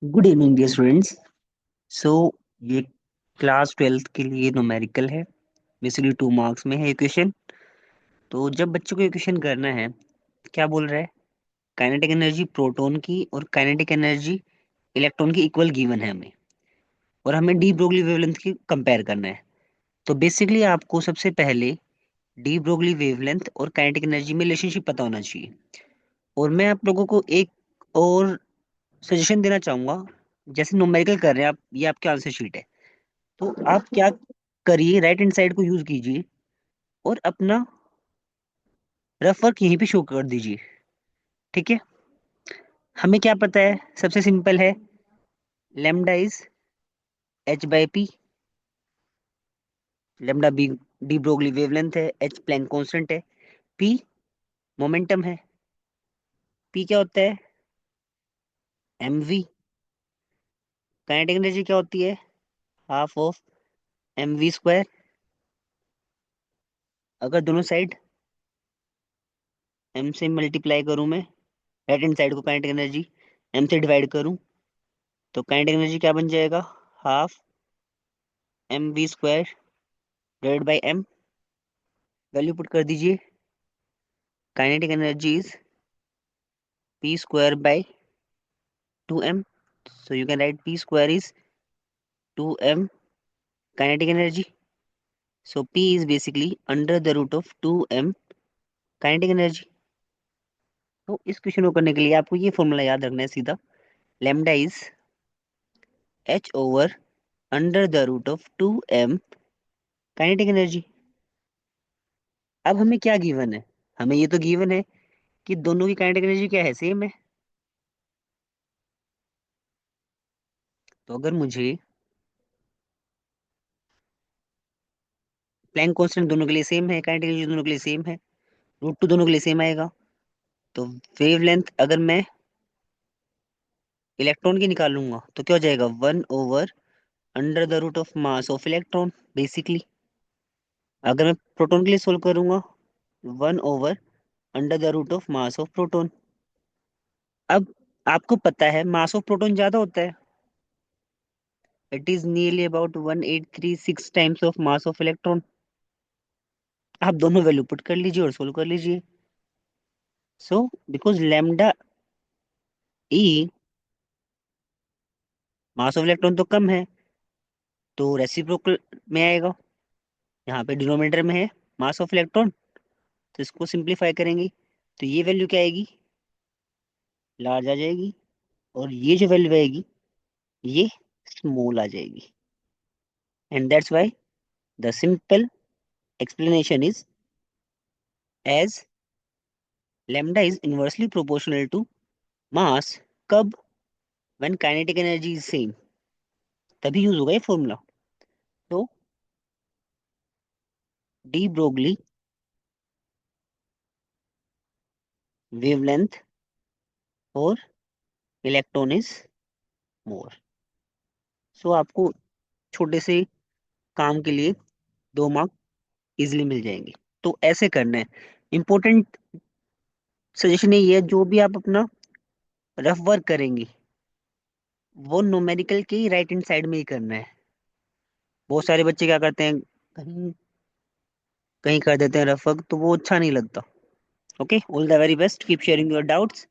Good evening dear students. So ये class 12th के लिए न्यूमेरिकल है। बेसिकली 2 मार्क्स में है ये क्वेश्चन। तो जब बच्चों को ये क्वेश्चन करना है, क्या बोल रहा है? काइनेटिक एनर्जी प्रोटॉन की और काइनेटिक एनर्जी इलेक्ट्रॉन की इक्वल गिवन है हमें, और हमें डी ब्रोगली वेवलेंथ की कंपेयर करना है। तो बेसिकली आपको सबसे पहले डी ब्रोगली वेवलेंथ और काइनेटिक एनर्जी में रिलेशनशिप पता होना चाहिए। और मैं आप लोगों को एक और सजेशन देना चाहूंगा। जैसे न्यूमेरिकल कर रहे हैं आप, ये आपके आंसर शीट है। तो आप क्या करिए, राइट हैंड साइड को यूज कीजिए और अपना रफ वर्क यहीं पे शो कर दीजिए। ठीक है? हमें क्या पता है? सबसे सिंपल है, lambda is h by p. Lambda B de Broglie wavelength है, एच प्लैंक कांस्टेंट है, पी मोमेंटम है। पी क्या होता है? M we. काइनेटिक एनर्जी क्या होती है? Half of m v square. अगर दोनों साइड एम से मल्टीप्लाई करूं मैं, राइट हैंड साइड को काइनेटिक एनर्जी एम से डिवाइड करूं, तो काइनेटिक एनर्जी क्या बन जाएगा? Half m v square divide by m. Value put कर दीजिए। Kinetic energy is p square by 2m. So you can write p square is 2m kinetic energy. So p is basically under the root of 2m kinetic energy. तो इस question को करने के लिए आपको ये फॉर्मूला याद रखना है सीधा, lambda is h over under the root of 2m kinetic energy. अब हमें क्या गिवन है? हमें ये तो गिवन है कि दोनों की काइनेटिक एनर्जी क्या है, सेम है। तो अगर मुझे प्लैंक कांस्टेंट दोनों के लिए सेम है, काइनेटिक एनर्जी दोनों के लिए सेम है, रूट टू दोनों के लिए सेम आएगा, तो वेवलेंथ अगर मैं इलेक्ट्रॉन की निकालूंगा तो क्या हो जाएगा? 1 over under the root of mass of electron basically. अगर मैं प्रोटॉन के लिए सोल्व करूंगा, 1 over under the root of mass of proton. अब आपको पता है मास ऑफ प्रोटॉन ज्यादा होता है, it is nearly about 1836 times of mass of electron. आप दोनों वैल्यू पुट कर लीजिए और सोल्व कर लीजिए। So because lambda E mass of electron तो कम है, तो रेसिप्रोकल में आएगा। यहाँ पे डिनोमिनेटर में है मास ऑफ इलेक्ट्रॉन, तो इसको सिंप्लीफाई करेंगे तो ये वैल्यू क्या आएगी? लार्ज आ जाएगी। और ये जो वैल्यू आएगी ये स्मॉल आ जाएगी। And that's why the simple explanation is as lambda is inversely proportional to mass कब? when kinetic energy is same, तभी यूज होगा ये फॉर्मूला। तो डी ब्रोगली वेवलेंथ और इलेक्ट्रॉन इज मोर। सो आपको छोटे से काम के लिए 2 मार्क इजिली मिल जाएंगे। तो ऐसे करना है। इंपॉर्टेंट सजेशन यही है, जो भी आप अपना रफ वर्क करेंगे वो न्यूमेरिकल के राइट हैंड साइड में ही करना है। बहुत सारे बच्चे क्या करते हैं, कहीं कहीं कर देते हैं रफ वर्क, तो वो अच्छा नहीं लगता। Okay, all the very best, keep sharing your doubts.